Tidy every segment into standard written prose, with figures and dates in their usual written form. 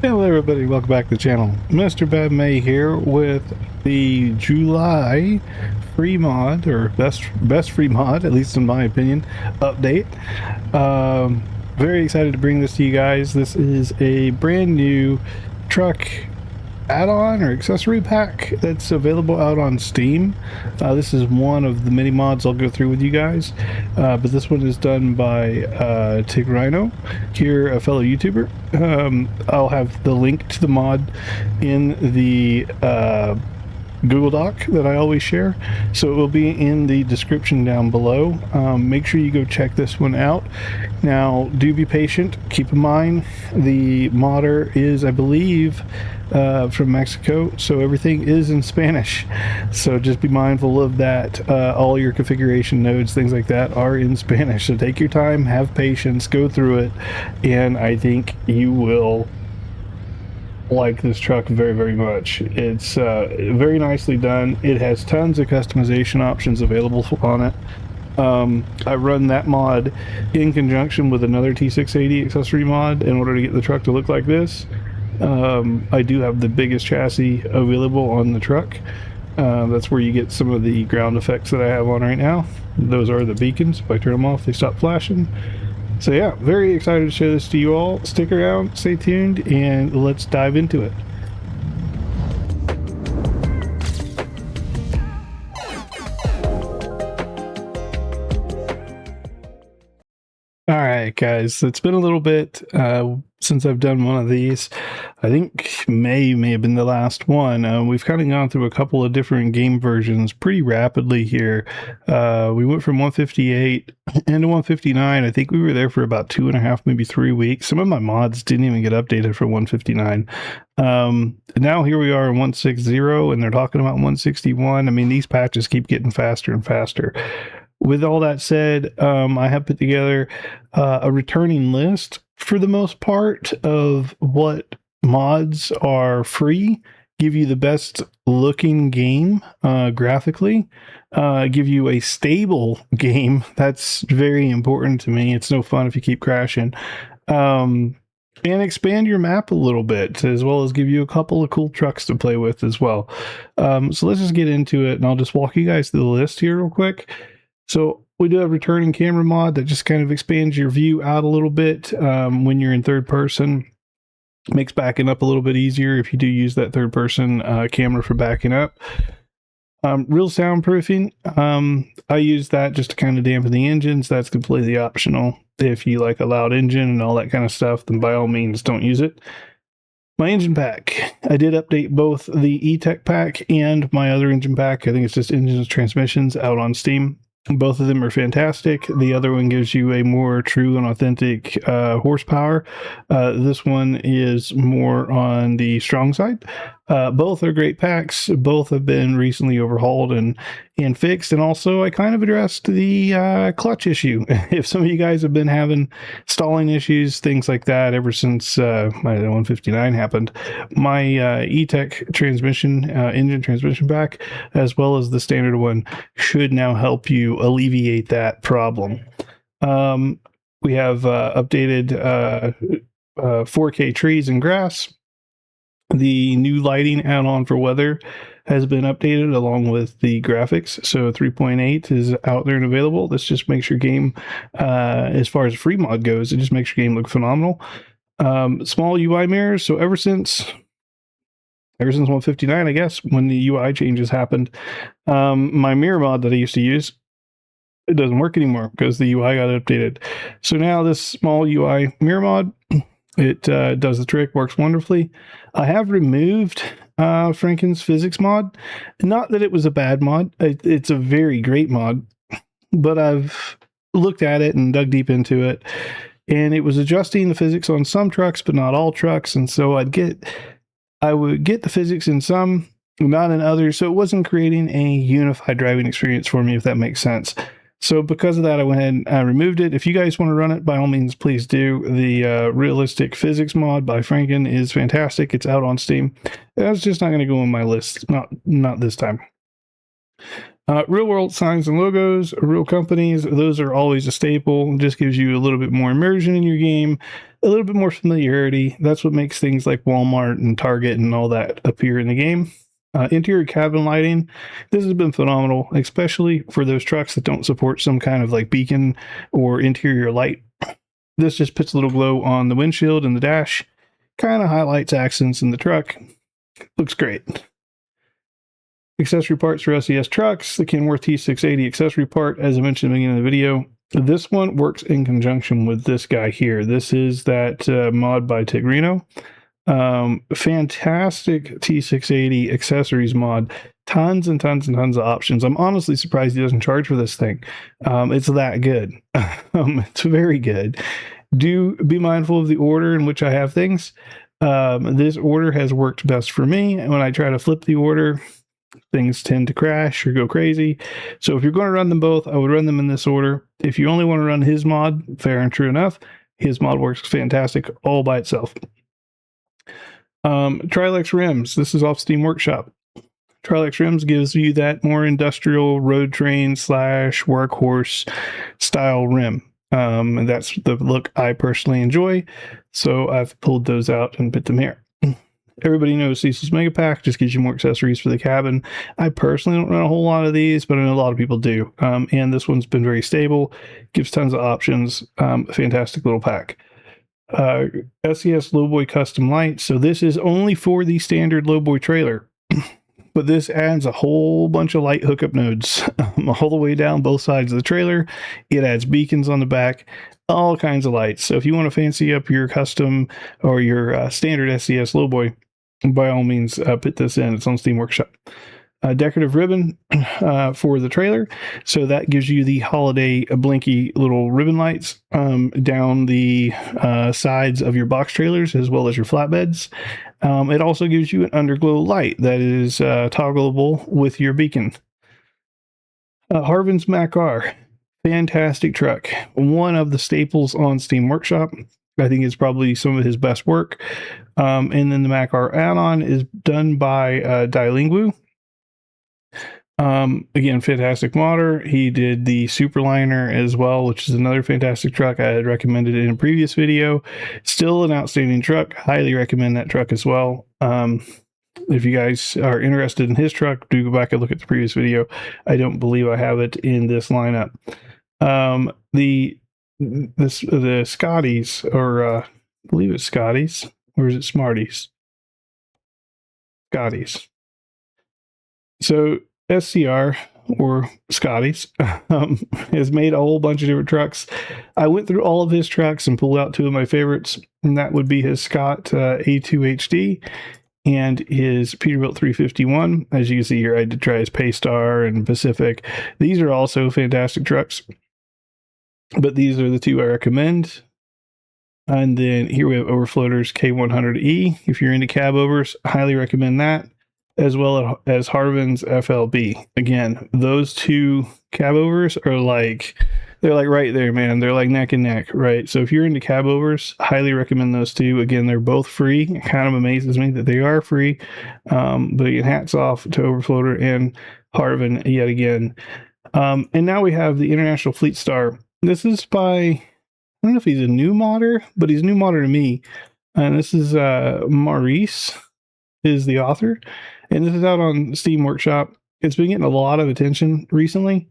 Hello everybody, welcome back to the channel. Mr. BadMae here with the July free mod, or best free mod, at least in my opinion, update. Very excited to bring this to you guys. This is a brand new truck add-on or accessory pack that's available out on Steam. This is one of the many mods I'll go through with you guys, but this one is done by Tigrino here, a fellow YouTuber. I'll have the link to the mod in the Google Doc that I always share, so it will be in the description down below. Make sure you go check this one out. Now, do be patient. Keep in mind the modder is, I believe, from Mexico, so everything is in Spanish, so just be mindful of that. All your configuration nodes, things like that, are in Spanish, so take your time, have patience, go through it, and I think you will like this truck very, very much. It's very nicely done. It has tons of customization options available on it. I run that mod in conjunction with another T680 accessory mod in order to get the truck to look like this. I do have the biggest chassis available on the truck. That's where you get some of the ground effects that I have on right now. Those are the beacons. If I turn them off, they stop flashing. So yeah, very excited to show this to you all. Stick around, stay tuned, and let's dive into it. Alright guys, it's been a little bit since I've done one of these. I think May have been the last one. We've kind of gone through a couple of different game versions pretty rapidly here. We went from 158 into 159. I think we were there for about 2.5, maybe 3 weeks. Some of my mods didn't even get updated for 159. Now here we are in 160, and they're talking about 161. I mean, these patches keep getting faster and faster. With all that said, I have put together a returning list for the most part of what mods are free, give you the best looking game graphically, give you a stable game. That's very important to me. It's no fun if you keep crashing. And expand your map a little bit, as well as give you a couple of cool trucks to play with as well. So let's just get into it, and I'll just walk you guys through the list here real quick. So we do have returning camera mod that just kind of expands your view out a little bit when you're in third person. Makes backing up a little bit easier if you do use that third person camera for backing up. Real soundproofing, I use that just to kind of dampen the engines. That's completely optional. If you like a loud engine and all that kind of stuff, then by all means don't use it. My engine pack, I did update both the E-Tech pack and my other engine pack. I think it's just engines and transmissions out on Steam. Both of them are fantastic. The other one gives you a more true and authentic horsepower. This one is more on the strong side. Both are great packs. Both have been recently overhauled and fixed. And also, I kind of addressed the clutch issue. If some of you guys have been having stalling issues, things like that, ever since my 159 happened, my E-Tech transmission, engine transmission pack, as well as the standard one, should now help you alleviate that problem. We have updated 4K trees and grass. The new lighting add-on for weather has been updated along with the graphics. So 3.8 is out there and available. This just makes your game, as far as free mod goes, it just makes your game look phenomenal. Small UI mirrors. So ever since 159, I guess, when the UI changes happened, my mirror mod that I used to use, it doesn't work anymore because the UI got updated. So now this small UI mirror mod, it does the trick, works wonderfully. I have removed Franken's physics mod. Not that it was a bad mod. It's a very great mod, but I've looked at it and dug deep into it, and it was adjusting the physics on some trucks, but not all trucks. And so I would get the physics in some, not in others. So it wasn't creating a unified driving experience for me, if that makes sense. So because of that, I went ahead and I removed it. If you guys want to run it, by all means, please do. The realistic physics mod by Franken is fantastic. It's out on Steam. That's just not going to go on my list. Not this time. Real world signs and logos, real companies, those are always a staple. It just gives you a little bit more immersion in your game, a little bit more familiarity. That's what makes things like Walmart and Target and all that appear in the game. Interior cabin lighting, this has been phenomenal, especially for those trucks that don't support some kind of like beacon or interior light. This just puts a little glow on the windshield and the dash, kind of highlights accents in the truck. Looks great. Accessory parts for SES trucks, the Kenworth T680 accessory part, as I mentioned at the beginning of the video. This one works in conjunction with this guy here. This is that mod by Tigrino. Fantastic T680 accessories mod. Tons and tons and tons of options. I'm honestly surprised he doesn't charge for this thing. It's that good. It's very good. Do be mindful of the order in which I have things. This order has worked best for me. And when I try to flip the order, things tend to crash or go crazy. So if you're going to run them both, I would run them in this order. If you only want to run his mod, fair and true enough, his mod works fantastic all by itself. Trilex rims. This is off Steam Workshop. Trilex rims gives you that more industrial road train / workhorse style rim. And that's the look I personally enjoy. So I've pulled those out and put them here. Everybody knows Cecil's Mega Pack just gives you more accessories for the cabin. I personally don't run a whole lot of these, but I know a lot of people do. And this one's been very stable, gives tons of options. Fantastic little pack. SES Lowboy Custom Light. So this is only for the standard Lowboy trailer, but this adds a whole bunch of light hookup nodes all the way down both sides of the trailer. It adds beacons on the back, all kinds of lights. So if you want to fancy up your custom or your standard SES Lowboy, by all means, put this in. It's on Steam Workshop. Decorative ribbon for the trailer. So that gives you the holiday blinky little ribbon lights down the sides of your box trailers as well as your flatbeds. It also gives you an underglow light that is toggleable with your beacon. Harvin's Mac-R. Fantastic truck. One of the staples on Steam Workshop. I think it's probably some of his best work. And then the Mac-R add-on is done by Dailingwu. Again, fantastic modder. He did the Superliner as well, which is another fantastic truck. I had recommended it in a previous video. Still an outstanding truck. Highly recommend that truck as well. If you guys are interested in his truck, do go back and look at the previous video. I don't believe I have it in this lineup. The Scotties, or I believe it's Scotties, or is it Smarties? Scotties. So SCR, or Scotties, has made a whole bunch of different trucks. I went through all of his trucks and pulled out two of my favorites, and that would be his Scott A2HD and his Peterbilt 351. As you can see here, I did try his Paystar and Pacific. These are also fantastic trucks, but these are the two I recommend. And then here we have Overfloaters K100E. If you're into cab overs, highly recommend that, as well as Harvin's FLB. Again, those two cab overs are they're like right there, man. They're like neck and neck, right? So if you're into cab overs, highly recommend those two. Again, they're both free. It kind of amazes me that they are free. But again, hats off to Overfloater and Harvin yet again. And now we have the International Fleet Star. This is by, I don't know if he's a new modder, but he's a new modder to me. And this is Maurice is the author. And this is out on Steam Workshop. It's been getting a lot of attention recently.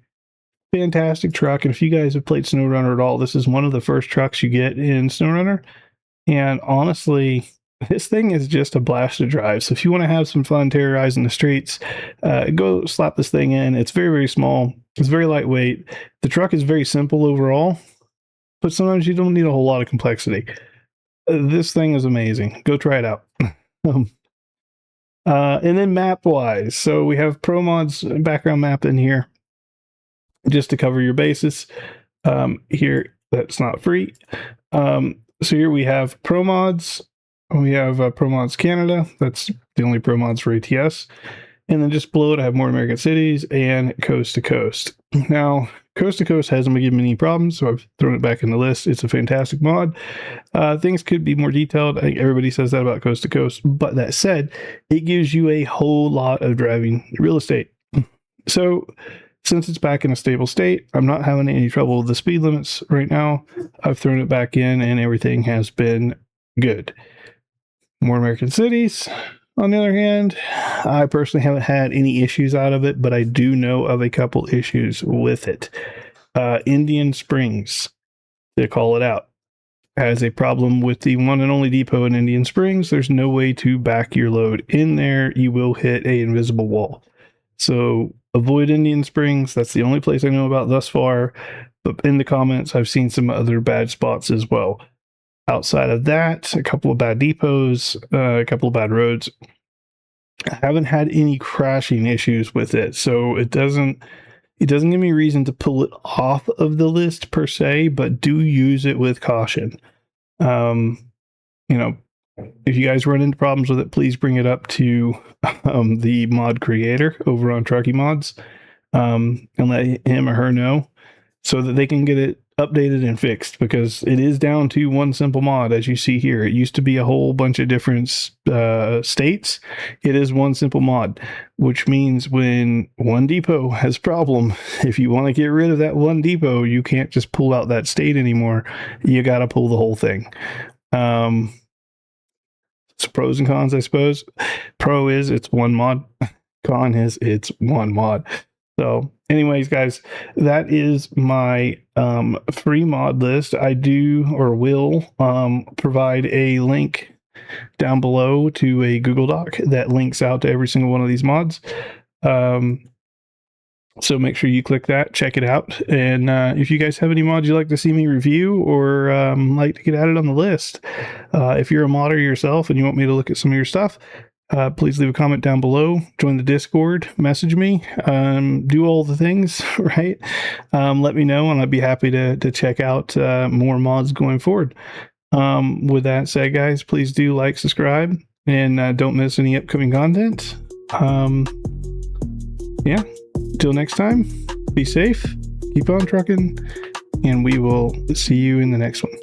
Fantastic truck. And if you guys have played SnowRunner at all, this is one of the first trucks you get in SnowRunner. And honestly, this thing is just a blast to drive. So if you want to have some fun terrorizing the streets, go slap this thing in. It's very, very small. It's very lightweight. The truck is very simple overall, but sometimes you don't need a whole lot of complexity. This thing is amazing. Go try it out. And then map-wise, so we have ProMod's background map in here, just to cover your bases. Here, that's not free. So here we have ProMods. We have ProMods Canada. That's the only ProMods for ATS. And then just below it, I have more American cities and coast to coast. Now, coast to coast hasn't been giving me any problems, so I've thrown it back in the list. It's a fantastic mod. Things could be more detailed. I think everybody says that about coast to coast. But that said, it gives you a whole lot of driving real estate. So since it's back in a stable state, I'm not having any trouble with the speed limits right now. I've thrown it back in and everything has been good. More American cities, on the other hand, I personally haven't had any issues out of it, but I do know of a couple issues with it. Indian Springs, to call it out, has a problem with the one and only depot in Indian Springs. There's no way to back your load in there. You will hit a invisible wall. So avoid Indian Springs. That's the only place I know about thus far. But in the comments, I've seen some other bad spots as well. Outside of that, a couple of bad depots, a couple of bad roads. I haven't had any crashing issues with it, so it doesn't give me reason to pull it off of the list per se, but do use it with caution. If you guys run into problems with it, please bring it up to the mod creator over on Truckee Mods, and let him or her know so that they can get it updated and fixed, because it is down to one simple mod. As you see here, it used to be a whole bunch of different states. It is one simple mod, which means when one depot has a problem, if you want to get rid of that one depot, you can't just pull out that state anymore. You got to pull the whole thing. So pros and cons, I suppose. Pro is it's one mod. Con is it's one mod. So anyways, guys, that is my free mod list. I do or will provide a link down below to a Google Doc that links out to every single one of these mods. So make sure you click that, check it out. And if you guys have any mods you'd like to see me review or like to get added on the list, if you're a modder yourself and you want me to look at some of your stuff, please leave a comment down below, join the Discord, message me, do all the things, right? Let me know, and I'd be happy to check out more mods going forward. With that said, guys, please do like, subscribe, and don't miss any upcoming content. Yeah, till next time, be safe, keep on trucking, and we will see you in the next one.